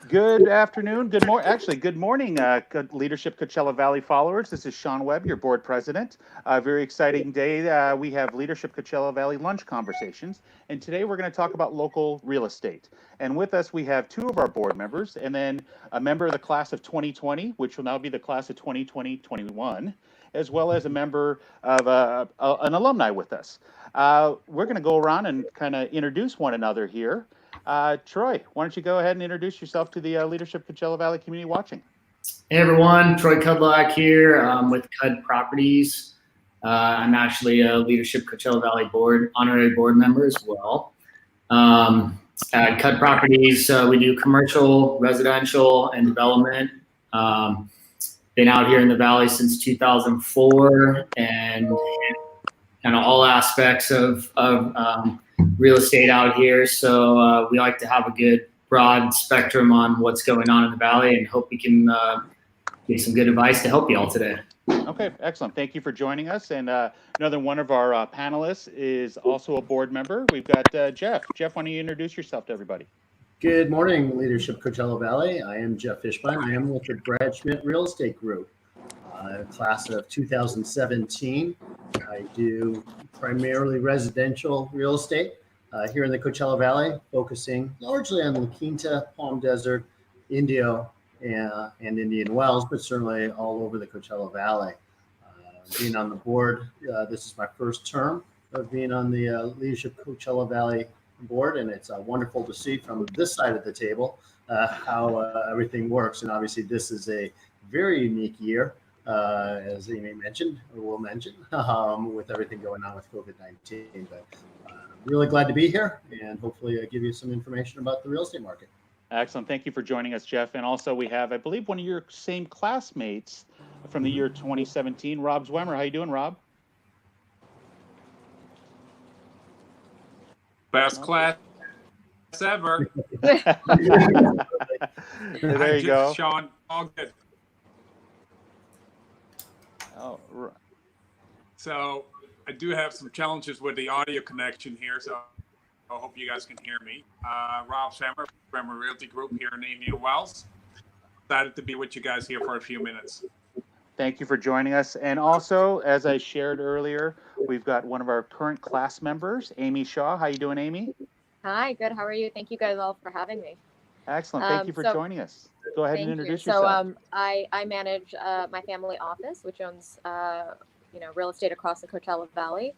Good afternoon, good morning. Actually, good morning, Leadership Coachella Valley followers. This is Sean Webb, your board president. A very exciting day. We have Leadership Coachella Valley lunch conversations, and today we're going to talk about local real estate. And with us, we have two of our board members, and then a member of the class of 2020, which will now be the class of 2020-21, as well as a member of an alumni with us. We're going to go around and kind of introduce one another here. Troy, why don't you go ahead and introduce yourself to the Leadership Coachella Valley community watching? Hey everyone, Troy Cudlock here with Cud Properties. I'm actually a Leadership Coachella Valley board honorary board member as well. At Cud Properties, we do commercial, residential, and development. Been out here in the valley since 2004, and kind of all aspects of real estate out here. So we like to have a good broad spectrum on what's going on in the valley, and hope we can get some good advice to help you all today. Okay, excellent. Thank you for joining us. And another one of our panelists is also a board member. We've got Jeff. Jeff, why don't you introduce yourself to everybody? Good morning, Leadership Coachella Valley. I am Jeff Fishbein. I am with the Brad Schmidt Real Estate Group, class of 2017. I do primarily residential real estate here in the Coachella Valley, focusing largely on La Quinta, Palm Desert, Indio, and Indian Wells, but certainly all over the Coachella Valley. Being on the board, this is my first term of being on the Leadership Coachella Valley board, and it's wonderful to see from this side of the table how everything works. And obviously, this is a very unique year, as Amy mentioned, or will mention, with everything going on with COVID-19. But really glad to be here, and hopefully give you some information about the real estate market. Excellent. Thank you for joining us, Jeff. And also we have, I believe, one of your same classmates from the year 2017, Rob Zwemmer. How you doing, Rob? Best class ever. There you go. Sean, all good. Oh, right. So I do have some challenges with the audio connection here, so I hope you guys can hear me. Rob Sammer from a Realty Group here in Indian Wells. Excited to be with you guys here for a few minutes. Thank you for joining us. And also, as I shared earlier, we've got one of our current class members, Amy Shaw. How you doing, Amy? Hi, good. How are you? Thank you guys all for having me. Excellent. Thank you for joining us. Go ahead and introduce yourself. So I manage my family office, which owns real estate across the Coachella Valley.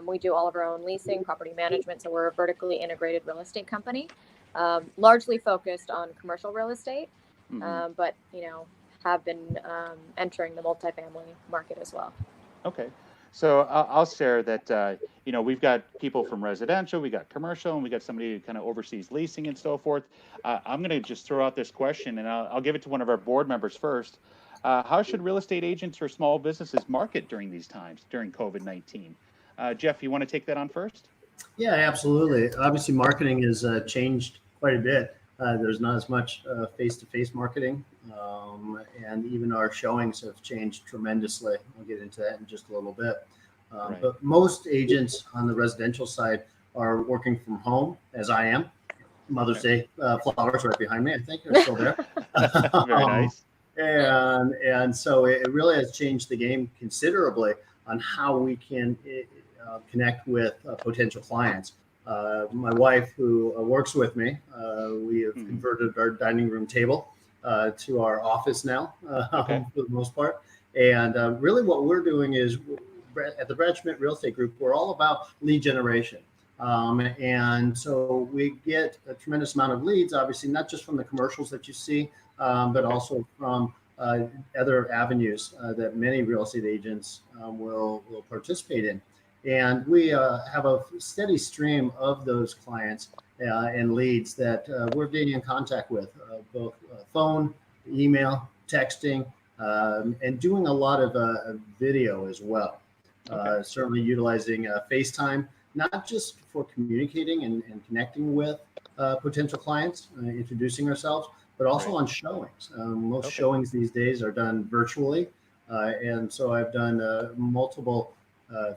We do all of our own leasing, property management. So we're a vertically integrated real estate company, largely focused on commercial real estate, but have been entering the multifamily market as well. Okay. So I'll share that, we've got people from residential, we got commercial, and we got somebody who kind of oversees leasing and so forth. I'm going to just throw out this question, and I'll give it to one of our board members first. How should real estate agents or small businesses market during these times, during COVID-19? Jeff, you want to take that on first? Yeah, absolutely. Obviously, marketing has changed quite a bit. There's not as much face-to-face marketing, and even our showings have changed tremendously. We'll get into that in just a little bit. Right. But most agents on the residential side are working from home, as I am. Mother's Day flowers right behind me, I think, are still there. Very nice. And so it really has changed the game considerably on how we can connect with potential clients. My wife, who works with me, we have converted our dining room table to our office now, for the most part. And really what we're doing is, at the Brad Schmidt Real Estate Group, we're all about lead generation. And so we get a tremendous amount of leads, obviously, not just from the commercials that you see, but also from other avenues that many real estate agents will participate in. And we have a steady stream of those clients and leads that we're getting in contact with, both phone, email, texting, and doing a lot of video as well. Certainly utilizing FaceTime, not just for communicating and connecting with potential clients, introducing ourselves, but also on showings. Most showings these days are done virtually. And so I've done multiple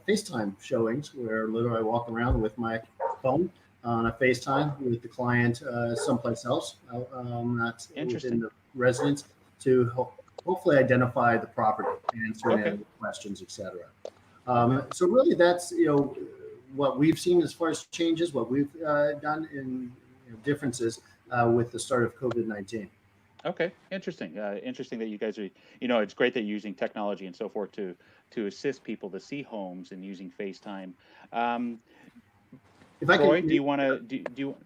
FaceTime showings where literally I walk around with my phone on a FaceTime with the client someplace else, not within the residence, to hopefully identify the property, answer any questions, etc. So really, that's what we've seen as far as changes, what we've done in differences with the start of COVID-19. Okay, interesting. Interesting that you guys are, it's great that you're using technology and so forth to assist people to see homes and using FaceTime. If I Troy, can, do you want to do you?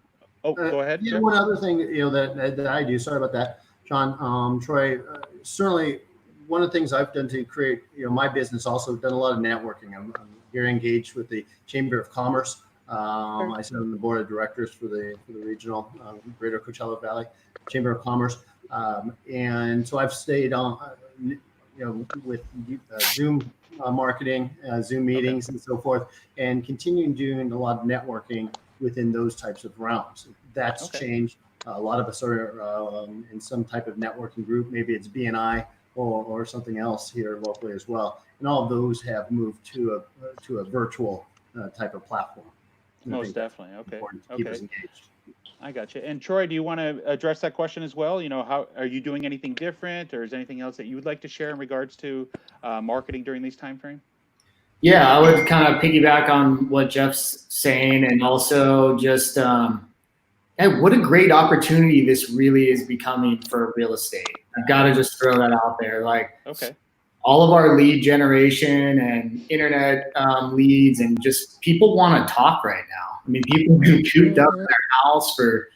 Oh, go ahead. Yeah, Jeff. one other thing that I do. Sorry about that, Sean. Troy, certainly one of the things I've done to create my business. Also done a lot of networking. I'm very engaged with the Chamber of Commerce. I sit on the board of directors for the regional Greater Coachella Valley Chamber of Commerce, and so I've stayed on with Zoom marketing, Zoom meetings, and so forth, and continuing doing a lot of networking within those types of realms. That's changed. A lot of us are in some type of networking group. Maybe it's BNI or something else here locally as well. And all of those have moved to a virtual type of platform. Most definitely. Okay. Important to keep us engaged. I got you. And Troy, do you want to address that question as well? How are you doing anything different, or is there anything else that you would like to share in regards to marketing during these time frame? Yeah, I would kind of piggyback on what Jeff's saying, and also just what a great opportunity this really is becoming for real estate. I've got to just throw that out there. All of our lead generation and internet leads, and just people want to talk right now. I mean, people have been cooped up in their house for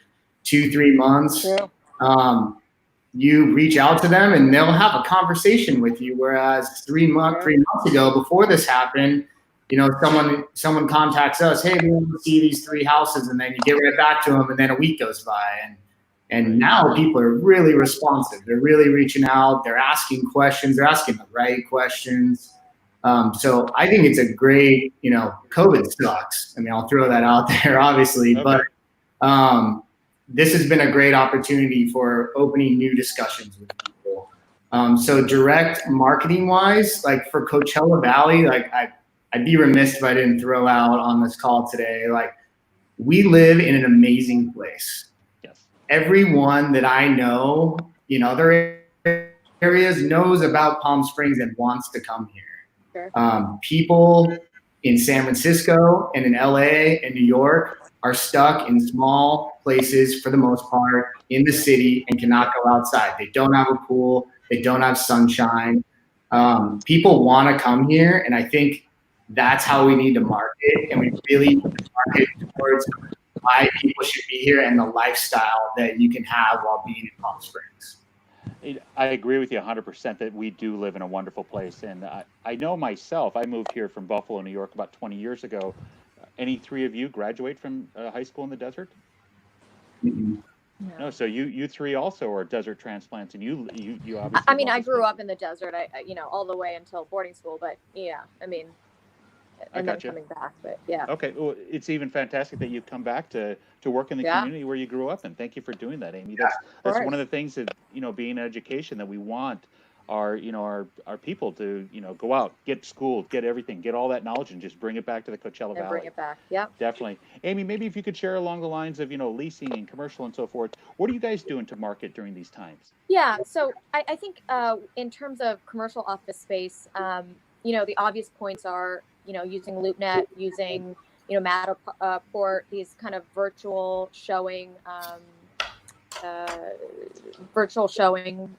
2-3 months. You reach out to them and they'll have a conversation with you. Whereas 3 months ago, before this happened, someone contacts us, hey, we want to see these 3 houses, and then you get right back to them, and then a week goes by, and now people are really responsive. They're really reaching out. They're asking questions. They're asking the right questions. So I think it's a great, COVID sucks. I mean, I'll throw that out there, obviously, but this has been a great opportunity for opening new discussions with people. So direct marketing wise, like for Coachella Valley, I'd be remiss if I didn't throw out on this call today, we live in an amazing place. Yes. Everyone that I know in other areas knows about Palm Springs and wants to come here. Sure. People in San Francisco and in LA and New York are stuck in small places for the most part in the city and cannot go outside. They don't have a pool. They don't have sunshine. People want to come here, and I think that's how we need to market, and we really need to market towards why people should be here and the lifestyle that you can have while being in Palm Springs. I agree with you 100% that we do live in a wonderful place. And I know myself, I moved here from Buffalo, New York about 20 years ago. Any 3 of you graduate from high school in the desert? Mm-hmm. No, so you 3 also are desert transplants, and you obviously. I mean, I grew up in the desert, all the way until boarding school, but yeah, I mean, and then coming back, but yeah. Okay, well, it's even fantastic that you've come back to work in the community where you grew up, and thank you for doing that, Amy. That's one of the things that being in education that we want our people to go out, get schooled, get everything, get all that knowledge, and just bring it back to the Coachella Valley. Bring it back, yeah. Definitely, Amy. Maybe if you could share along the lines of leasing and commercial and so forth. What are you guys doing to market during these times? Yeah, so I think in terms of commercial office space, the obvious points are using LoopNet, using Matterport, these kind of virtual showing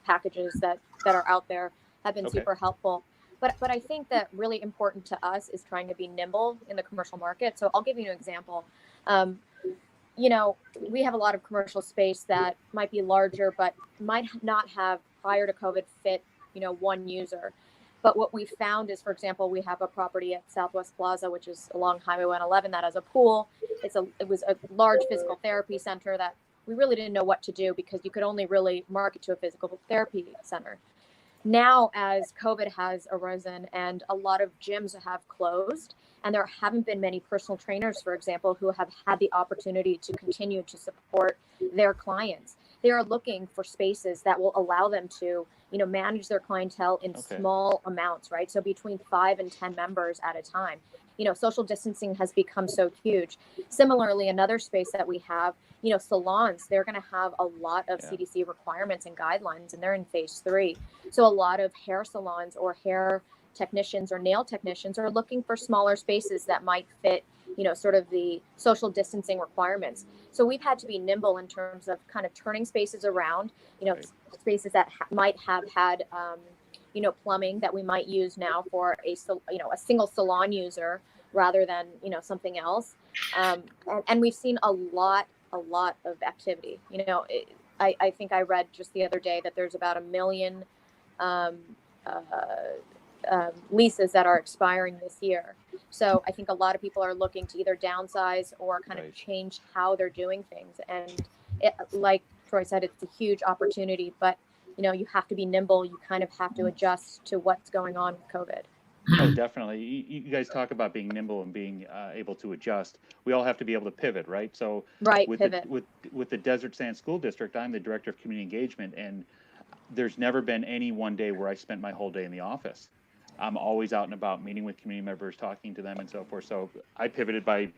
packages that are out there have been super helpful. But I think that really important to us is trying to be nimble in the commercial market. So I'll give you an example. We have a lot of commercial space that might be larger, but might not have prior to COVID fit, one user. But what we found is, for example, we have a property at Southwest Plaza, which is along Highway 111, that has a pool. It was a large physical therapy center that we really didn't know what to do because you could only really market to a physical therapy center. Now, as COVID has arisen and a lot of gyms have closed, and there haven't been many personal trainers, for example, who have had the opportunity to continue to support their clients, they are looking for spaces that will allow them to, manage their clientele in small amounts, right? So between 5 and 10 members at a time. social distancing has become so huge. Similarly, another space that we have, salons, they're going to have a lot of CDC requirements and guidelines, and they're in phase 3. So a lot of hair salons or hair technicians or nail technicians are looking for smaller spaces that might fit, sort of the social distancing requirements. So we've had to be nimble in terms of kind of turning spaces around, spaces that might have had, plumbing that we might use now for a single salon user rather than, something else. And we've seen a lot of activity. I think I read just the other day that there's about 1 million leases that are expiring this year. So I think a lot of people are looking to either downsize or kind of change how they're doing things. And like Troy said, it's a huge opportunity, but you have to be nimble. You kind of have to adjust to what's going on with COVID. Oh, definitely. You guys talk about being nimble and being able to adjust. We all have to be able to pivot, right? So pivot. With the Desert Sand School District, I'm the director of community engagement, and there's never been any one day where I spent my whole day in the office. I'm always out and about, meeting with community members, talking to them, and so forth. So I pivoted I'm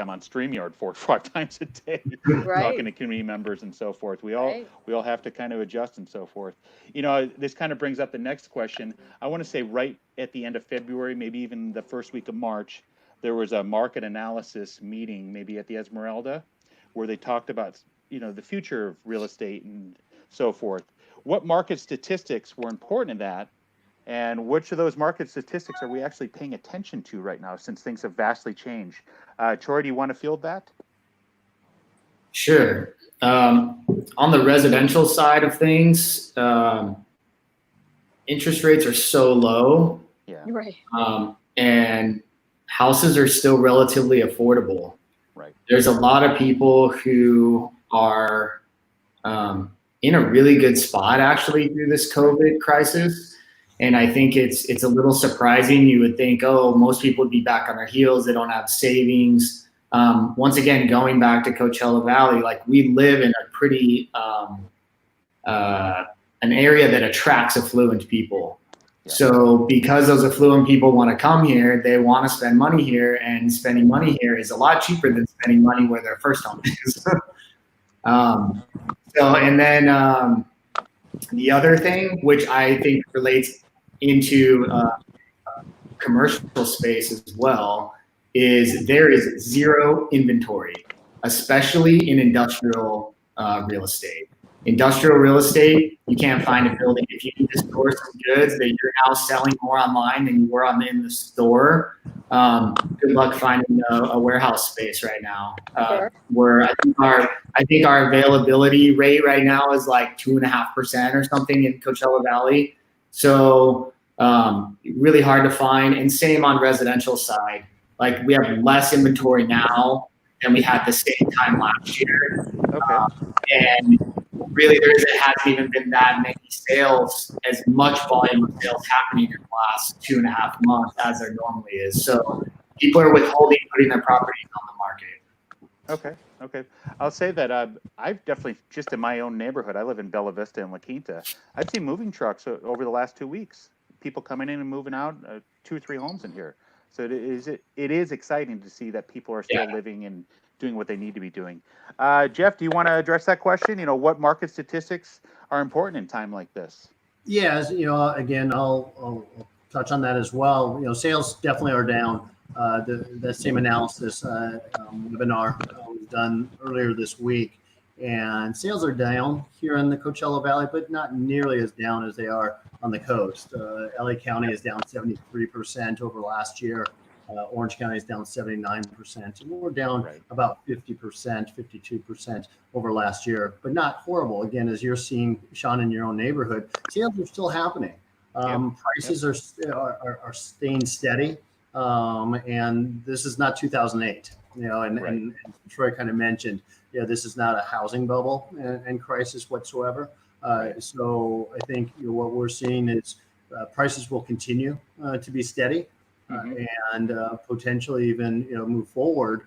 on StreamYard 4 or 5 times a day, talking to community members and so forth. We all have to kind of adjust and so forth. This kind of brings up the next question. I want to say right at the end of February, maybe even the first week of March, there was a market analysis meeting, maybe at the Esmeralda, where they talked about, the future of real estate and so forth. What market statistics were important in that? And which of those market statistics are we actually paying attention to right now, since things have vastly changed? Troy, do you want to field that? Sure. On the residential side of things, interest rates are so low. Yeah. Right. And houses are still relatively affordable. Right. There's a lot of people who are in a really good spot actually through this COVID crisis. And I think it's a little surprising. You would think, most people would be back on their heels. They don't have savings. Once again, going back to Coachella Valley, like we live in a pretty, an area that attracts affluent people. Yeah. So because those affluent people want to come here, they want to spend money here, and spending money here is a lot cheaper than spending money where their first home is. And then the other thing, which I think relates into commercial space as well, is there is zero inventory, especially in industrial real estate. Industrial real estate, you can't find a building. If you need to store some goods that you're now selling more online than you were in the store, good luck finding a warehouse space right now. Where I think our availability rate right now is like 2.5% or something in Coachella Valley. So really hard to find. And same on residential side. Like we have less inventory now than we had the same time last year. Okay. And really there hasn't even been that many sales, as much volume of sales happening in the last 2.5 months as there normally is. So people are withholding putting their properties on the market. Okay. I'll say that I've definitely, just in my own neighborhood, I live in Bella Vista and La Quinta, I've seen moving trucks over the last 2 weeks. People coming in and moving out, 2 or 3 homes in here. So it is exciting to see that people are still living and doing what they need to be doing. Jeff, do you want to address that question? What market statistics are important in time like this? Yeah, again, I'll touch on that as well. Sales definitely are down. The same analysis webinar was done earlier this week, and sales are down here in the Coachella Valley, but not nearly as down as they are on the coast. LA County is down 73% over last year. Orange County is down 79%, and we're down about 50%, 52% over last year, but not horrible. Again, as you're seeing, Sean, in your own neighborhood, sales are still happening. Prices are staying steady, and this is not 2008. And Troy kind of mentioned, this is not a housing bubble and crisis whatsoever. So I think what we're seeing is prices will continue to be steady. And potentially even move forward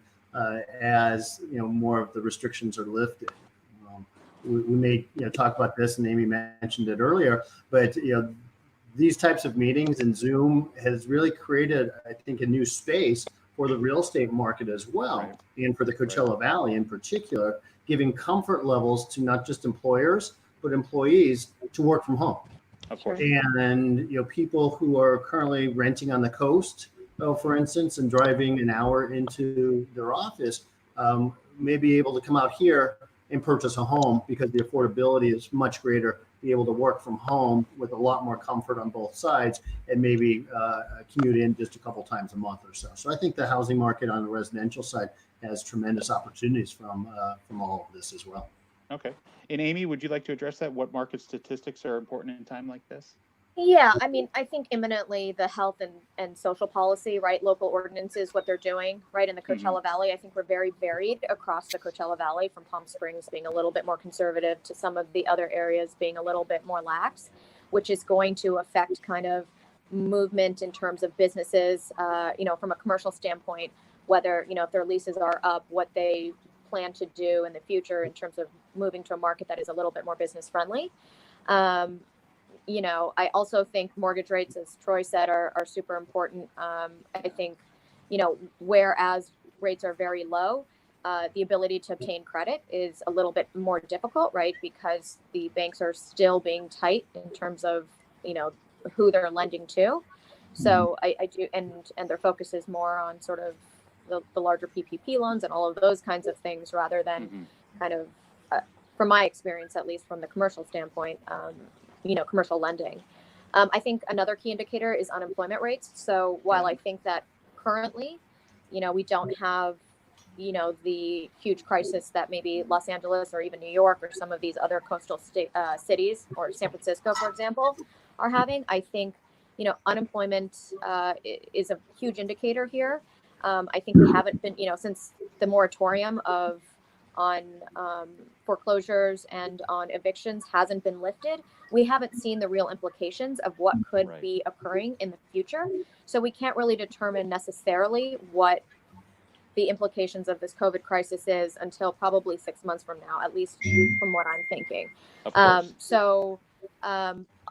as more of the restrictions are lifted. We may talk about this, and Amy mentioned it earlier, but these types of meetings and Zoom has really created, I think, a new space for the real estate market as well, Right. and for the Coachella Valley in particular, giving comfort levels to not just employers, but employees to work from home. Of course. And people who are currently renting on the coast, for instance, and driving an hour into their office, may be able to come out here and purchase a home because the affordability is much greater. Be able to work from home with a lot more comfort on both sides, and maybe commute in just a couple times a month or so. So I think the housing market on the residential side has tremendous opportunities from all of this as well. Okay. And Amy, would you like to address that? What market statistics are important in a time like this? Yeah, I mean, I think imminently the health and social policy, right? Local ordinances, what they're doing, right? In the Coachella Valley, I think we're very varied across the Coachella Valley, from Palm Springs being a little bit more conservative to some of the other areas being a little bit more lax, which is going to affect kind of movement in terms of businesses, from a commercial standpoint, whether, if their leases are up, what they plan to do in the future in terms of moving to a market that is a little bit more business friendly. I also think mortgage rates, as Troy said, are super important. I think, whereas rates are very low, the ability to obtain credit is a little bit more difficult, right? Because the banks are still being tight in terms of, who they're lending to. So I do, and their focus is more on sort of the larger PPP loans and all of those kinds of things, rather than kind of, from my experience, at least from the commercial standpoint, commercial lending. I think another key indicator is unemployment rates. So while I think that currently, we don't have, the huge crisis that maybe Los Angeles or even New York or some of these other coastal cities, or San Francisco, for example, are having, I think, unemployment is a huge indicator here. I think we haven't been, since the moratorium on foreclosures and on evictions hasn't been lifted, we haven't seen the real implications of what could be occurring in the future. So we can't really determine necessarily what the implications of this COVID crisis is until probably 6 months from now, at least from what I'm thinking.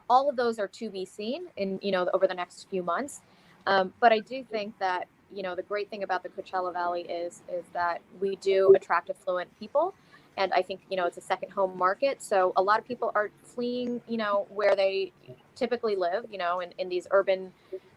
All of those are to be seen in, over the next few months. But I do think that, the great thing about the Coachella Valley is that we do attract affluent people. And I think, it's a second home market. So a lot of people are fleeing, where they typically live, in these urban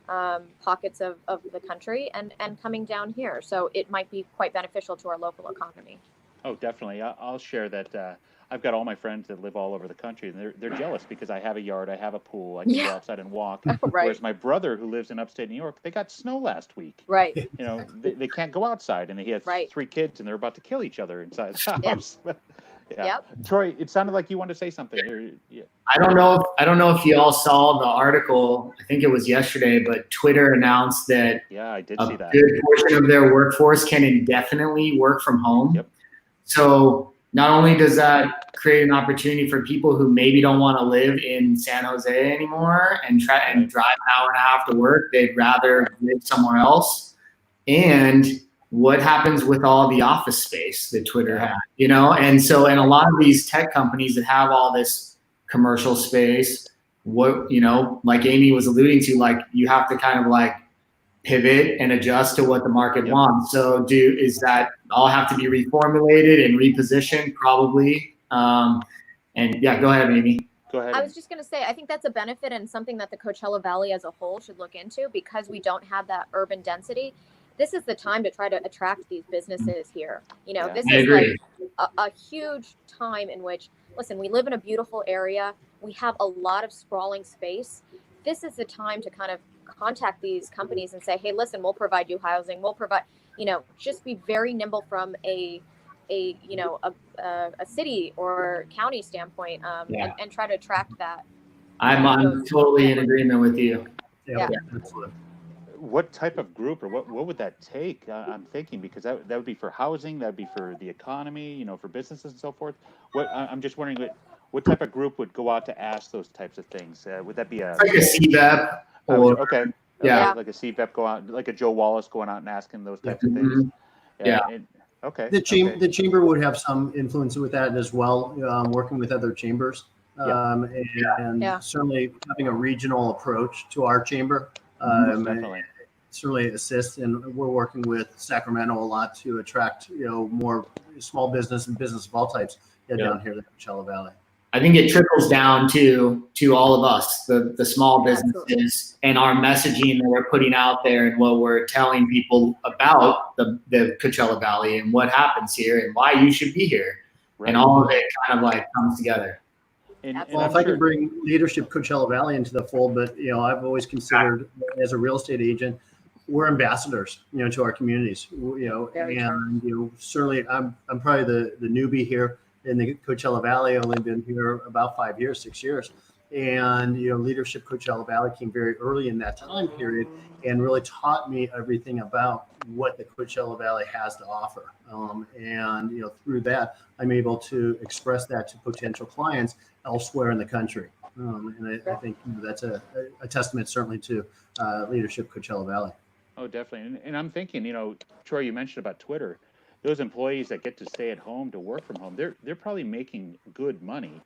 pockets of the country, and coming down here. So it might be quite beneficial to our local economy. Oh, definitely. I'll share that. I've got all my friends that live all over the country, and they're jealous because I have a yard, I have a pool, I can go outside and walk. Whereas my brother, who lives in upstate New York, they got snow last week. Right. They can't go outside, and he has 3 kids, and they're about to kill each other inside the house. Troy, it sounded like you wanted to say something. I don't know if you all saw the article. I think it was yesterday, but Twitter announced that I did see that. A good portion of their workforce can indefinitely work from home. Yep. So not only does that create an opportunity for people who maybe don't want to live in San Jose anymore and drive an hour and a half to work, they'd rather live somewhere else. And what happens with all the office space that Twitter had, And so, and a lot of these tech companies that have all this commercial space, like Amy was alluding to, like you have to kind of like pivot and adjust to what the market wants. So is that all have to be reformulated and repositioned? Probably. Go ahead, Amy. Go ahead. I was just going to say, I think that's a benefit and something that the Coachella Valley as a whole should look into, because we don't have that urban density. This is the time to try to attract these businesses here. This is like a huge time in which, listen, we live in a beautiful area. We have a lot of sprawling space. This is the time to kind of contact these companies and say, hey, listen, we'll provide you housing. We'll provide, just be very nimble from a city or county standpoint, and try to attract that. I'm totally in agreement with you. Yeah, absolutely. What type of group, or what would that take? I'm thinking, because that would be for housing, that would be for the economy, for businesses and so forth. I'm just wondering what type of group would go out to ask those types of things? Would that be like a CVEP? Like a CVEP go out, like a Joe Wallace going out and asking those types of things. The chamber would have some influence with that as well, working with other chambers and Yeah. certainly having a regional approach to our chamber Most definitely. certainly assists. And we're working with Sacramento a lot to attract more small business and business of all types down here in the Coachella Valley. I think it trickles down to all of us, the small businesses, Absolutely. and our messaging that we're putting out there, and what we're telling people about the Coachella Valley and what happens here and why you should be here. Right. And all of it kind of like comes together. And Well, I'm if I sure, can bring leadership Coachella Valley into the fold, but I've always considered as a real estate agent, we're ambassadors, to our communities. Very And certainly I'm probably the newbie here in the Coachella Valley. I've only been here about 5 years, 6 years. And leadership Coachella Valley came very early in that time period and really taught me everything about what the Coachella Valley has to offer. And through that, I'm able to express that to potential clients elsewhere in the country. And I think that's a testament certainly to leadership Coachella Valley. oh, definitely. And I'm thinking, Troy, you mentioned about Twitter. Those employees that get to stay at home to work from home, they're probably making good money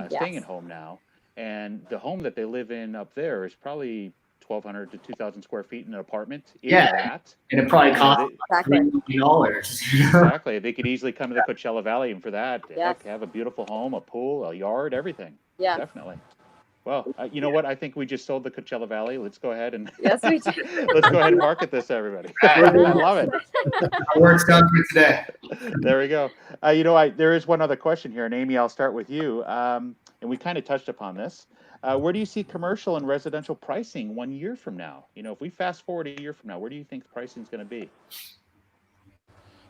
staying at home now. And the home that they live in up there is probably 1,200 to 2,000 square feet in an apartment. That. And it probably costs Exactly. $3 million. Exactly. They could easily come to the Coachella Valley, and for that, Yes. heck, have a beautiful home, a pool, a yard, everything. Yeah. Definitely. Well, you know what? I think we just sold the Coachella Valley. Let's go ahead and Yes, we do. let's go ahead and market this to everybody. I love it. Our work's done for today. There we go. There is one other question here, and Amy, I'll start with you. And we kind of touched upon this. Where do you see commercial and residential pricing 1 year from now? If we fast forward a year from now, where do you think pricing is going to be?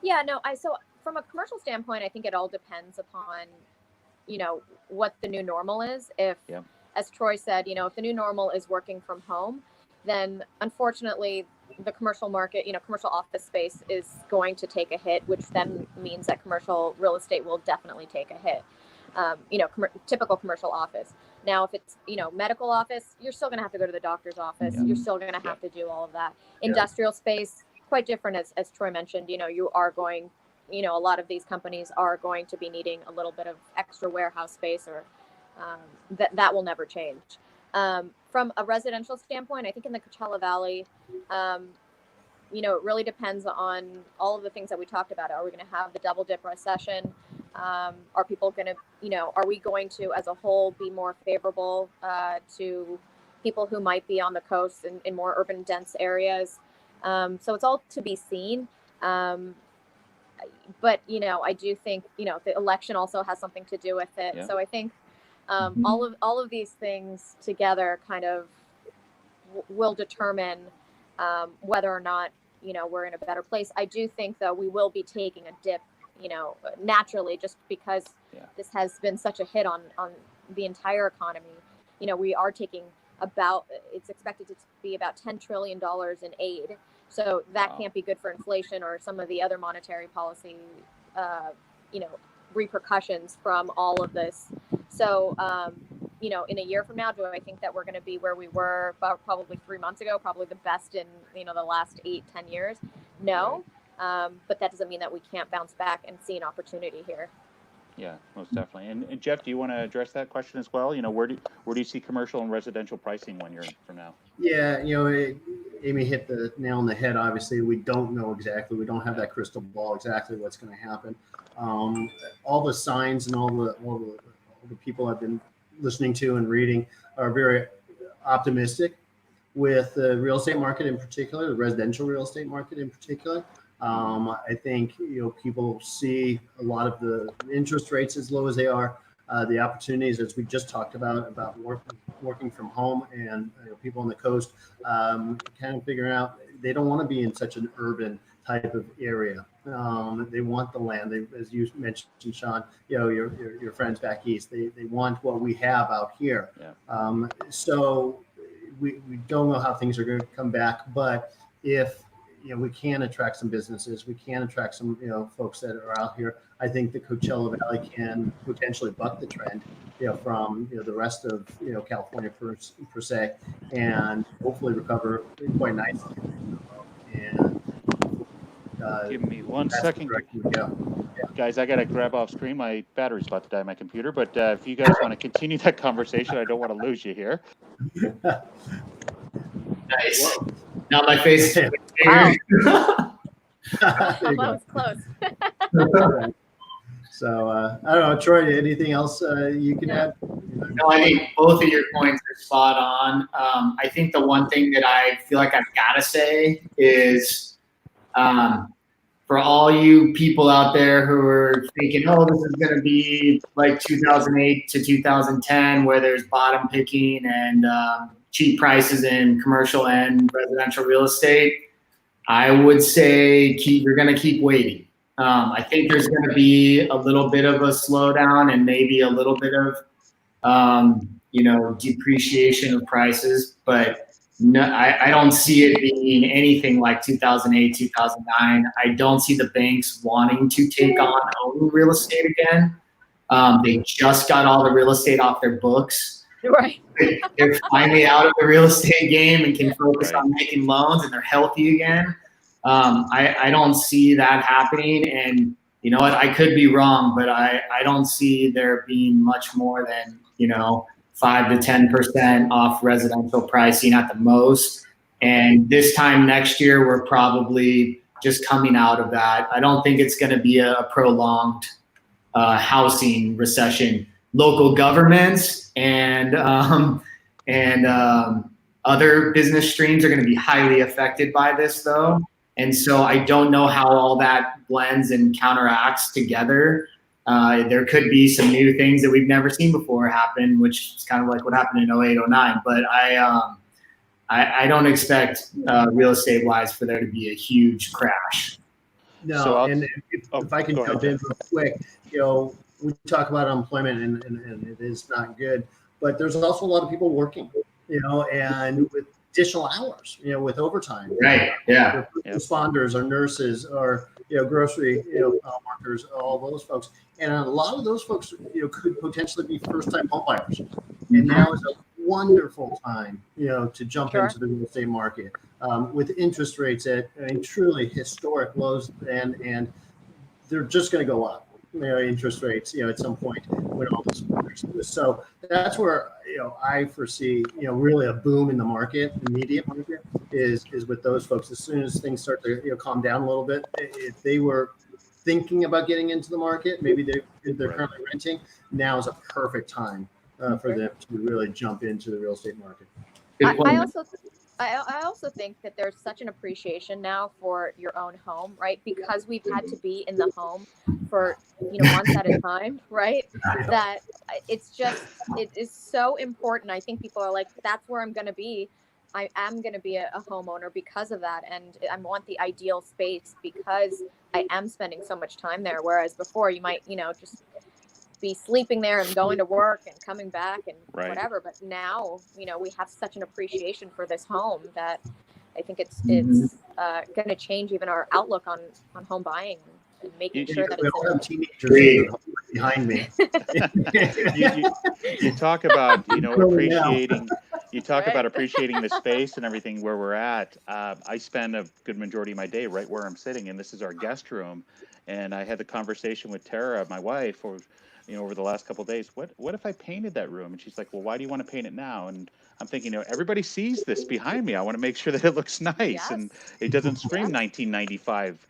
Yeah, no, so from a commercial standpoint, I think it all depends upon, what the new normal is. If, as Troy said, if the new normal is working from home, then unfortunately the commercial market, commercial office space is going to take a hit, which then means that commercial real estate will definitely take a hit. Typical commercial office. Now, if it's, medical office, you're still going to have to go to the doctor's office. You're still going to have to do all of that. Industrial space, quite different, as Troy mentioned. You are going, a lot of these companies are going to be needing a little bit of extra warehouse space, or that will never change. From a residential standpoint, I think in the Coachella Valley, it really depends on all of the things that we talked about. Are we going to have the double dip recession? Are people going to, are we going to, as a whole, be more favorable to people who might be on the coast in more urban, dense areas? So it's all to be seen. But, I do think, the election also has something to do with it. Yeah. So I think all of these things together kind of will determine whether or not, we're in a better place. I do think, though, we will be taking a dip, naturally, just because this has been such a hit on the entire economy. We are taking it's expected to be about $10 trillion in aid. So that can't be good for inflation or some of the other monetary policy, repercussions from all of this. So, in a year from now, do I think that we're going to be where we were about probably 3 months ago, probably the best in, the last 8-10 years? No. But that doesn't mean that we can't bounce back and see an opportunity here. Yeah, most definitely. And Jeff, do you want to address that question as well? Where do you see commercial and residential pricing 1 year from now? Yeah, Amy hit the nail on the head. Obviously, we don't know exactly. We don't have that crystal ball exactly what's going to happen. All the signs and all the people I've been listening to and reading are very optimistic with the real estate market in particular, the residential real estate market in particular. I think people see a lot of the interest rates as low as they are, the opportunities, as we just talked about working from home, and people on the coast kind of figuring out they don't want to be in such an urban type of area. They want the land. As you mentioned, Sean, your friends back east, they want what we have out here. Yeah. So we don't know how things are going to come back, but if we can attract some businesses, we can attract some folks that are out here, I think the Coachella Valley can potentially buck the trend from the rest of California per se, and hopefully recover quite nicely. And Give me one that's second. the direction we go. Guys, I got to grab off screen. My battery's about to die on my computer. But if you guys want to continue that conversation, I don't want to lose you here. Nice. Now my face is Wow. There you That go. was close. All right. So I don't know, Troy. Anything else you can add? No, I think both of your points are spot on. I think the one thing that I feel like I've got to say is for all you people out there who are thinking, oh, this is going to be like 2008 to 2010, where there's bottom picking and cheap prices in commercial and residential real estate, I would say you're going to keep waiting. I think there's going to be a little bit of a slowdown and maybe a little bit of depreciation of prices, but no, I don't see it being anything like 2008, 2009. I don't see the banks wanting to take on owning real estate again. They just got all the real estate off their books. Right. They're finally out of the real estate game and can focus on making loans, and they're healthy again. I don't see that happening, and you know what? I could be wrong, but I don't see there being much more than 5 to 10% off residential pricing at the most. And this time next year, we're probably just coming out of that. I don't think it's going to be a prolonged housing recession. Local governments and other business streams are going to be highly affected by this, though. And so I don't know how all that blends and counteracts together. There could be some new things that we've never seen before happen, which is kind of like what happened in 08, 09. But I don't expect real estate wise for there to be a huge crash. No, So and if I can go jump ahead. in real quick, we talk about unemployment and it is not good, but there's also a lot of people working, and with additional hours, with overtime. Right. Yeah. Responders or nurses or grocery workers, all those folks, and a lot of those folks could potentially be first-time homebuyers, and now is a wonderful time to jump into the real estate market with interest rates at truly historic lows, and they're just going to go up. Interest rates, at some point when all this works. So that's where I foresee really a boom in the market. The immediate market is with those folks. As soon as things start to calm down a little bit, if they were thinking about getting into the market, maybe they're currently renting. Now is a perfect time for them to really jump into the real estate market. I also think that there's such an appreciation now for your own home, right? Because we've had to be in the home for months at a time, right? That it is so important. I think people are like, that's where I'm going to be. I am going to be a homeowner because of that, and I want the ideal space because I am spending so much time there. Whereas before, you might just be sleeping there and going to work and coming back and whatever. But now, we have such an appreciation for this home that I think it's going to change even our outlook on home buying and making sure that it's all teenagers behind me. you talk about appreciating. You talk about appreciating the space and everything where we're at. I spend a good majority of my day right where I'm sitting, and this is our guest room. And I had the conversation with Tara, my wife, over the last couple of days. What if I painted that room? And she's like, well, why do you want to paint it now? And I'm thinking, everybody sees this behind me. I want to make sure that it looks nice and it doesn't scream 1995.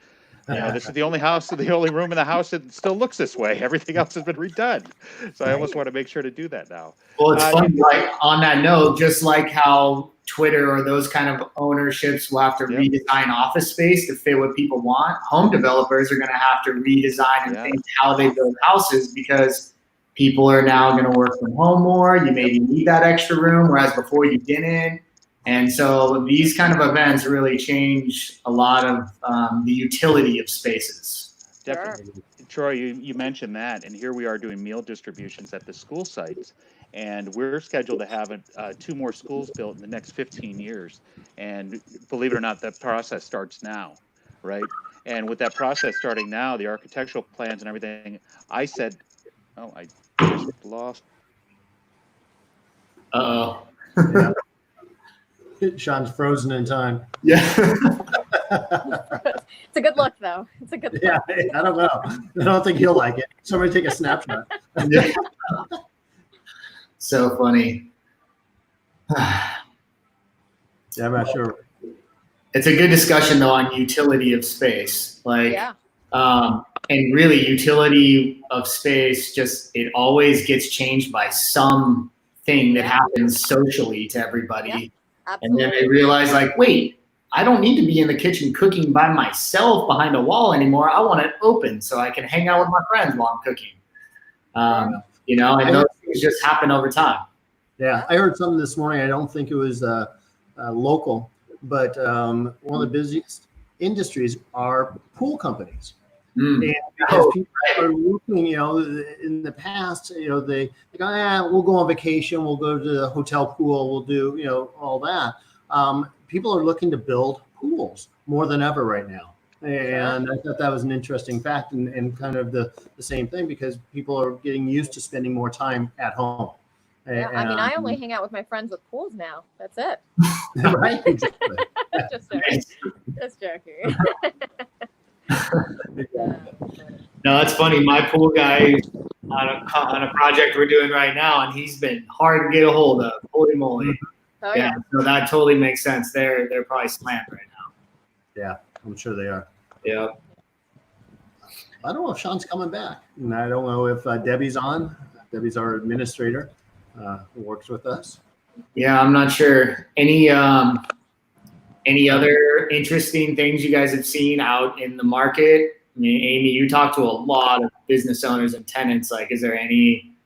This is the only room in the house that still looks this way. Everything else has been redone. So I almost want to make sure to do that now. Well, it's funny, like on that note, just like how Twitter or those kind of ownerships will have to redesign office space to fit what people want, home developers are going to have to redesign and think how they build houses, because people are now going to work from home more. You maybe need that extra room, whereas before you didn't. And so these kind of events really change a lot of the utility of spaces. Definitely. Troy, you mentioned that, and here we are doing meal distributions at the school sites, and we're scheduled to have 2 more schools built in the next 15 years. And believe it or not, that process starts now, right? And with that process starting now, the architectural plans and everything, I said, I just lost. Uh-oh. Sean's frozen in time. Yeah. It's a good look, though. It's a good look. Yeah, I don't know. I don't think he'll like it. Somebody take a snapshot. So funny. Yeah, I'm not sure. It's a good discussion though on utility of space, like, Yeah. and really utility of space. Just it always gets changed by something that happens socially to everybody, and then they realize like, wait, I don't need to be in the kitchen cooking by myself behind a wall anymore. I want it open so I can hang out with my friends while I'm cooking. You know, and those things just happen over time. Yeah, I heard something this morning. I don't think it was local, but one of the busiest industries are pool companies. And because people are looking, you know, in the past, you know, they go, we'll go on vacation, we'll go to the hotel pool, we'll do, you know, all that. People are looking to build pools more than ever right now. And I thought that was an interesting fact and kind of the same thing because people are getting used to spending more time at home. Yeah, I mean, I only hang out with my friends with pools now. That's it. Right? Exactly. Just joking. Just joking. No, that's funny. My pool guy on a project we're doing right now, and he's been hard to get a hold of. Holy moly! Oh, yeah, so that totally makes sense. They're probably slammed right now. Yeah, I'm sure they are. Yeah. I don't know if Sean's coming back, and I don't know if Debbie's on. Debbie's our administrator who works with us. Yeah, I'm not sure. Any other interesting things you guys have seen out in the market? I mean, Amy, you talk to a lot of business owners and tenants. Like, is there anything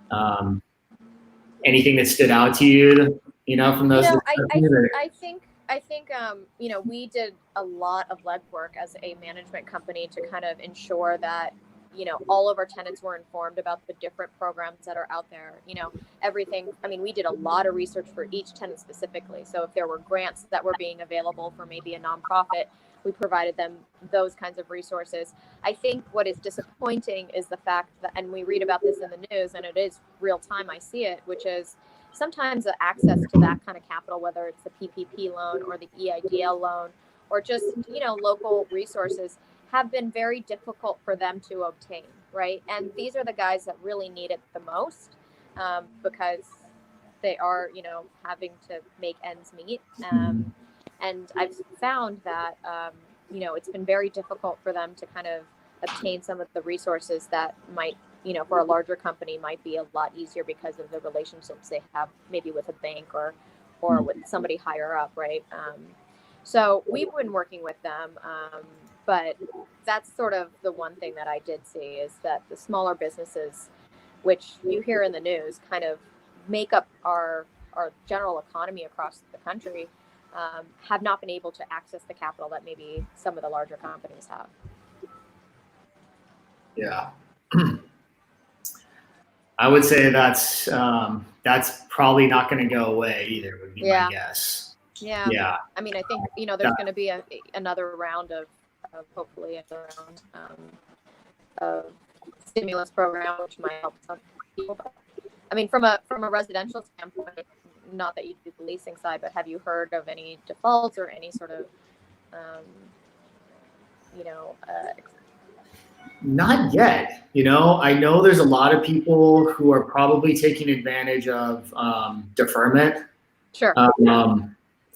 that stood out to you? You know, from those. You know, I think you know, we did a lot of legwork as a management company to kind of ensure that, you know, all of our tenants were informed about the different programs that are out there. You know, everything. I mean, we did a lot of research for each tenant specifically. So if there were grants that were being available for maybe a nonprofit, we provided them those kinds of resources. I think what is disappointing is the fact that, and we read about this in the news, and it is real time, I see it, which is sometimes the access to that kind of capital, whether it's the PPP loan or the EIDL loan, or just, you know, local resources, have been very difficult for them to obtain, right? And these are the guys that really need it the most because they are, you know, having to make ends meet. And I've found that, you know, it's been very difficult for them to kind of obtain some of the resources that might, you know, for a larger company might be a lot easier because of the relationships they have maybe with a bank or with somebody higher up, right? So we've been working with them, but that's sort of the one thing that I did see is that the smaller businesses, which you hear in the news, kind of make up our general economy across the country, have not been able to access the capital that maybe some of the larger companies have. Yeah. I would say that's probably not going to go away either, would be my guess. Yeah. Yeah. I mean, I think, you know, there's going to be another round of hopefully another round of stimulus program, which might help some people. But, I mean, from a residential standpoint, not that you do the leasing side, but have you heard of any defaults or any sort of, you know, not yet. You know, I know there's a lot of people who are probably taking advantage of deferment. Sure.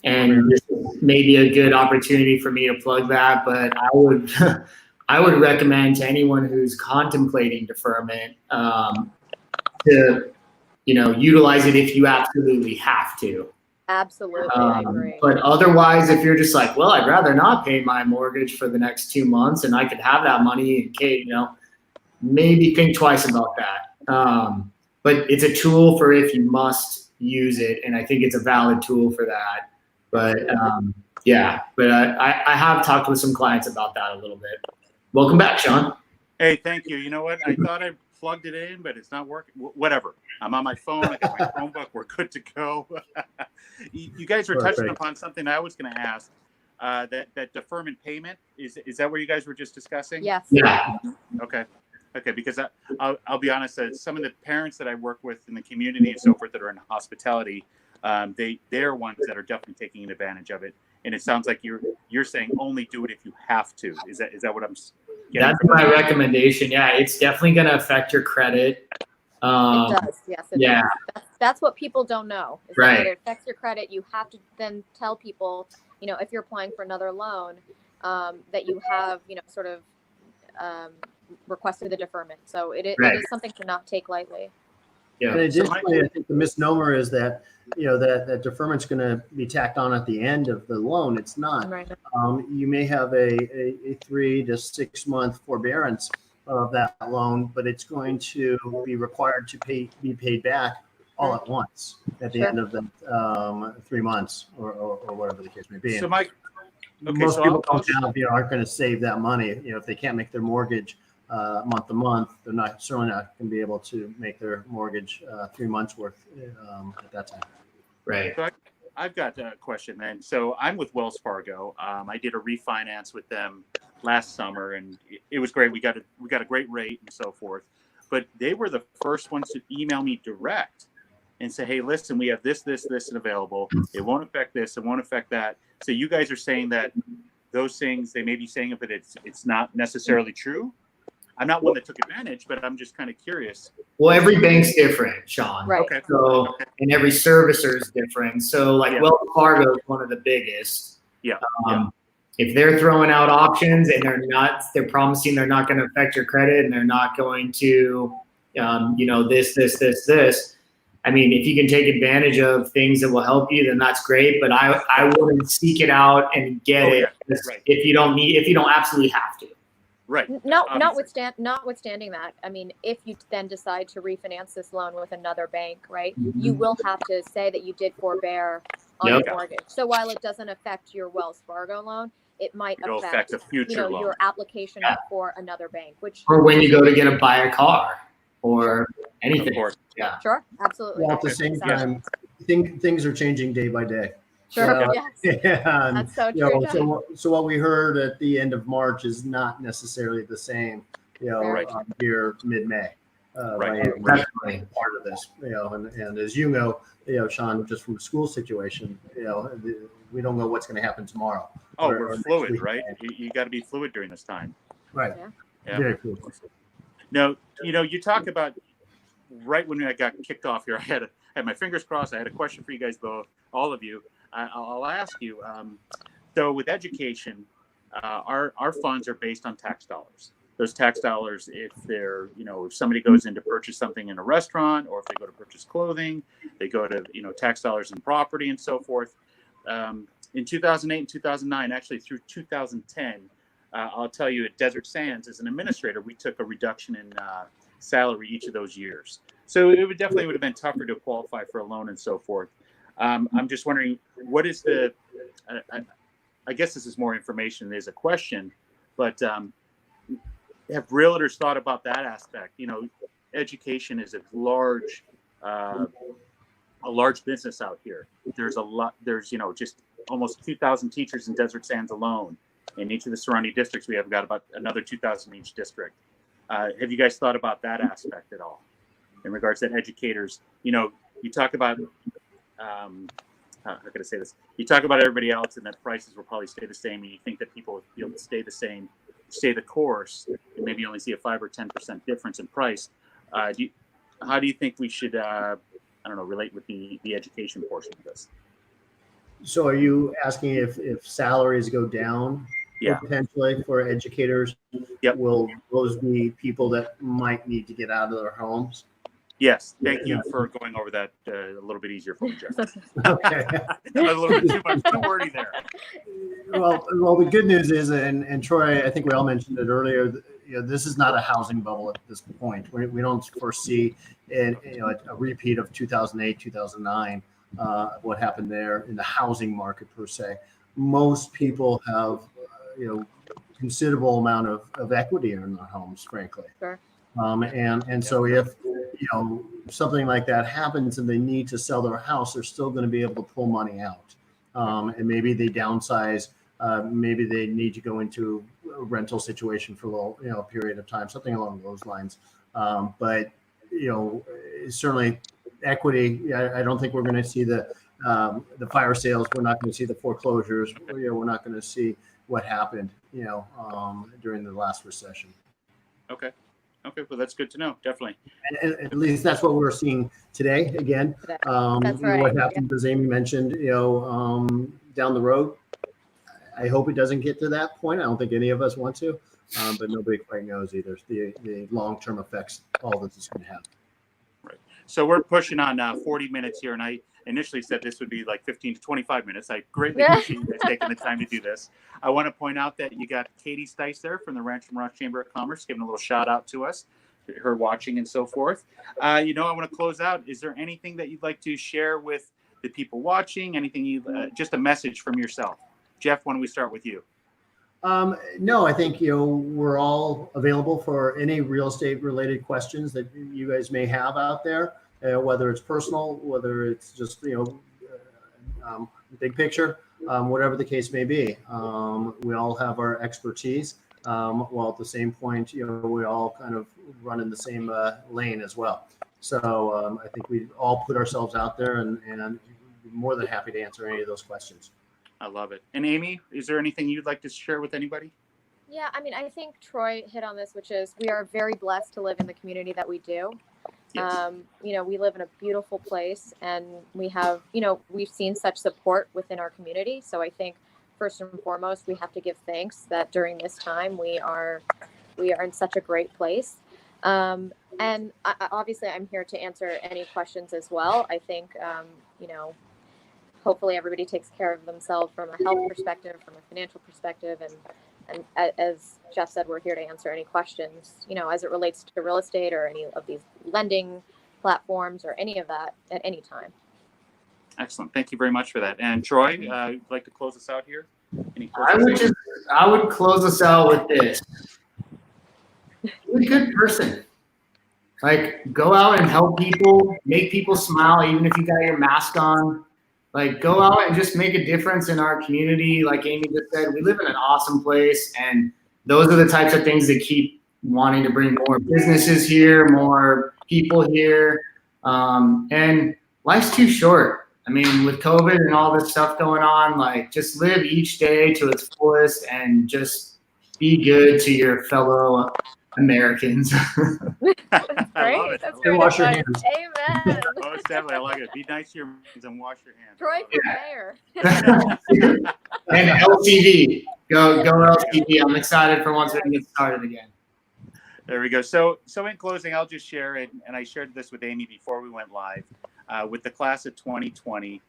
And this may be a good opportunity for me to plug that, but I would recommend to anyone who's contemplating deferment to, you know, utilize it if you absolutely have to. Absolutely, I agree. But otherwise, if you're just like, well, I'd rather not pay my mortgage for the next 2 months and I could have that money in case, you know, maybe think twice about that. But it's a tool for if you must use it, and I think it's a valid tool for that. But yeah, but I have talked with some clients about that a little bit. Welcome back, Sean. Hey, thank you. You know what? I thought I plugged it in, but it's not working. Whatever. I'm on my phone. I got my Chromebook. We're good to go. You guys were touching upon something I was going to ask. That deferment payment is that what you guys were just discussing? Yes. Yeah. Okay. Because I'll be honest. Some of the parents that I work with in the community and so forth that are in hospitality, they're ones that are definitely taking advantage of it. And it sounds like you're saying only do it if you have to. Is that what I'm getting? That's my recommendation. Yeah, it's definitely going to affect your credit. It does. Yes, it yeah. does. That's what people don't know. Is Right. that it affects your credit. You have to then tell people, if you're applying for another loan, that you have, sort of requested the deferment. So it is something to not take lightly. Yeah. And additionally, I think the misnomer is that that deferment's going to be tacked on at the end of the loan. It's not. Right. You may have a 3 to 6 month forbearance of that loan, but it's going to be required to be paid back all at once at the end of the 3 months or whatever the case may be. So most people aren't going to save that money. If they can't make their mortgage month to month, they're certainly not going to be able to make their mortgage 3 months worth at that time. Right. So I've got a question then. So I'm with Wells Fargo. I did a refinance with them last summer, and it was great. We got a great rate and so forth. But they were the first ones to email me direct and say, "Hey, listen, we have this, and available. It won't affect this. It won't affect that." So you guys are saying that those things, they may be saying it, but it's not necessarily true. I'm not one that took advantage, but I'm just kind of curious. Well, every bank's different, Sean. Right. Okay. So, and every servicer is different. So, like Wells Fargo is one of the biggest. Yeah. If they're throwing out options and they're promising they're not going to affect your credit and they're not going to, this. I mean, if you can take advantage of things that will help you, then that's great. But I wouldn't seek it out and get it if you don't absolutely have to. Right. Notwithstanding that, I mean, if you then decide to refinance this loan with another bank, right, you will have to say that you did forbear on your mortgage. So while it doesn't affect your Wells Fargo loan, it might affect a future loan. Your application for another bank, or when you go to buy a car or anything. Of course. Yeah. Sure. Absolutely. Well, at the same time, things are changing day by day. Sure. Yes. And, that's so true. So what we heard at the end of March is not necessarily the same, here mid-May. Right. Definitely part of this, and as you know, Sean, just from the school situation, we don't know what's going to happen tomorrow. Oh, we're fluid, right? You got to be fluid during this time. Right. Yeah. Very fluid. No, you talk about right when I got kicked off here, I had my fingers crossed. I had a question for you guys both, all of you. I'll ask you. So with education, our funds are based on tax dollars. Those tax dollars, if they're, if somebody goes in to purchase something in a restaurant, or if they go to purchase clothing, they go to, tax dollars in property and so forth. In 2008 and 2009, actually through 2010, I'll tell you at Desert Sands as an administrator, we took a reduction in salary each of those years. So it would have been tougher to qualify for a loan and so forth. I'm just wondering, what is I guess this is more information than is a question, but have realtors thought about that aspect? Education is a large business out here. There's just almost 2,000 teachers in Desert Sands alone. In each of the surrounding districts, we have got about another 2,000 in each district. Have you guys thought about that aspect at all in regards to educators? You talk about, how can I say this? You talk about everybody else and that prices will probably stay the same, and you think that people will be able to stay the same, stay the course, and maybe only see a 5 or 10% difference in price. How do you think we should, relate with the education portion of this? So are you asking if salaries go down potentially for educators? Yep. Will those be people that might need to get out of their homes? Yes. Thank you for going over that a little bit easier for me, Jeff. Okay. A little bit too much too wordy there. Well, the good news is, and Troy, I think we all mentioned it earlier, this is not a housing bubble at this point. We don't foresee a repeat of 2008, 2009, what happened there in the housing market per se. Most people have, considerable amount of equity in their homes, frankly. Sure. And so if something like that happens and they need to sell their house, they're still going to be able to pull money out. And maybe they downsize. Maybe they need to go into a rental situation for a little, period of time, something along those lines. But certainly equity. I don't think we're going to see the the fire sales. We're not going to see the foreclosures. We're not going to see what happened, during the last recession. Okay. Well, that's good to know. Definitely. And at least that's what we're seeing today. Again, That's right. what happens, as Amy mentioned, down the road. I hope it doesn't get to that point. I don't think any of us want to, but nobody quite knows either the long-term effects all this is going to have. Right. So we're pushing on 40 minutes here, and I initially said this would be like 15 to 25 minutes. I greatly appreciate you guys taking the time to do this. I want to point out that you got Katie Stice there from the Rancho Mirage Chamber of Commerce giving a little shout out to us, her watching and so forth. I want to close out. Is there anything that you'd like to share with the people watching? Anything just a message from yourself? Jeff, why don't we start with you? No, I think, we're all available for any real estate related questions that you guys may have out there, whether it's personal, whether it's just, big picture, whatever the case may be. We all have our expertise, while at the same point, we all kind of run in the same lane as well. So I think we all put ourselves out there and be more than happy to answer any of those questions. I love it. And Amy, is there anything you'd like to share with anybody? Yeah, I mean, I think Troy hit on this, which is we are very blessed to live in the community that we do. Yes. We live in a beautiful place, and we have, we've seen such support within our community. So I think first and foremost, we have to give thanks that during this time we are in such a great place. And obviously, I'm here to answer any questions as well. I think, hopefully everybody takes care of themselves from a health perspective, from a financial perspective. And as Jeff said, we're here to answer any questions, as it relates to real estate or any of these lending platforms or any of that at any time. Excellent. Thank you very much for that. And Troy, you'd like to close us out here? I would close us out with this. Be a good person. Like, go out and help people, make people smile, even if you got your mask on. Like, go out and just make a difference in our community. Like Amy just said, we live in an awesome place, and those are the types of things that keep wanting to bring more businesses here, more people here. And life's too short. I mean, with COVID and all this stuff going on, like, just live each day to its fullest and just be good to your fellow Americans. That's great. That's great. Wash your hands. Amen. Most definitely. I like it. Be nice to your hands and wash your hands. Troy for mayor. And LCV. Go LCV. I'm excited for once we can get started again. There we go. So in closing, I'll just share it, and I shared this with Amy before we went live. With the class of 2020,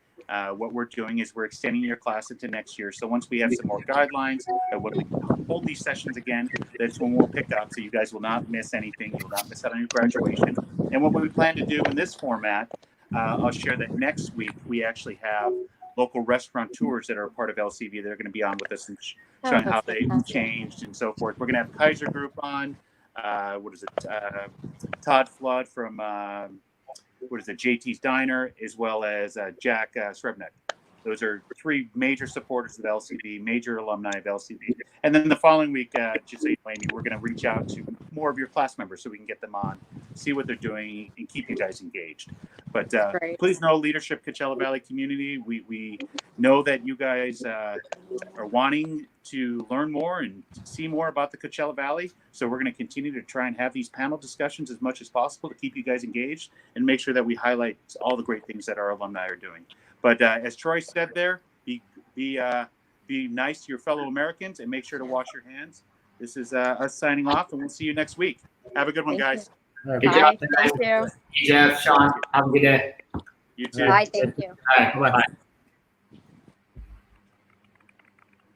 what we're doing is we're extending your class into next year. So once we have some more guidelines and when we hold these sessions again, that's when we'll pick up. So you guys will not miss anything. You will not miss out on your graduation. And what we plan to do in this format, I'll share that next week we actually have local restaurateurs that are a part of LCV that are going to be on with us and showing how they've changed and so forth. We're going to have Kaiser Group on. Todd Flood from JT's Diner, as well as Jack Srebnick. Those are three major supporters of LCV, major alumni of LCV. And then the following week, just so you know, Amy, we're going to reach out to more of your class members so we can get them on, see what they're doing, and keep you guys engaged. But please know, Leadership Coachella Valley community, we know that you guys are wanting to learn more and see more about the Coachella Valley. So we're going to continue to try and have these panel discussions as much as possible to keep you guys engaged and make sure that we highlight all the great things that our alumni are doing. But as Troy said there, be nice to your fellow Americans and make sure to wash your hands. This is us signing off, and we'll see you next week. Have a good one, guys. Good job. Thank you. Jeff, Sean, have a good day. You too. Bye. Thank you. All right, bye.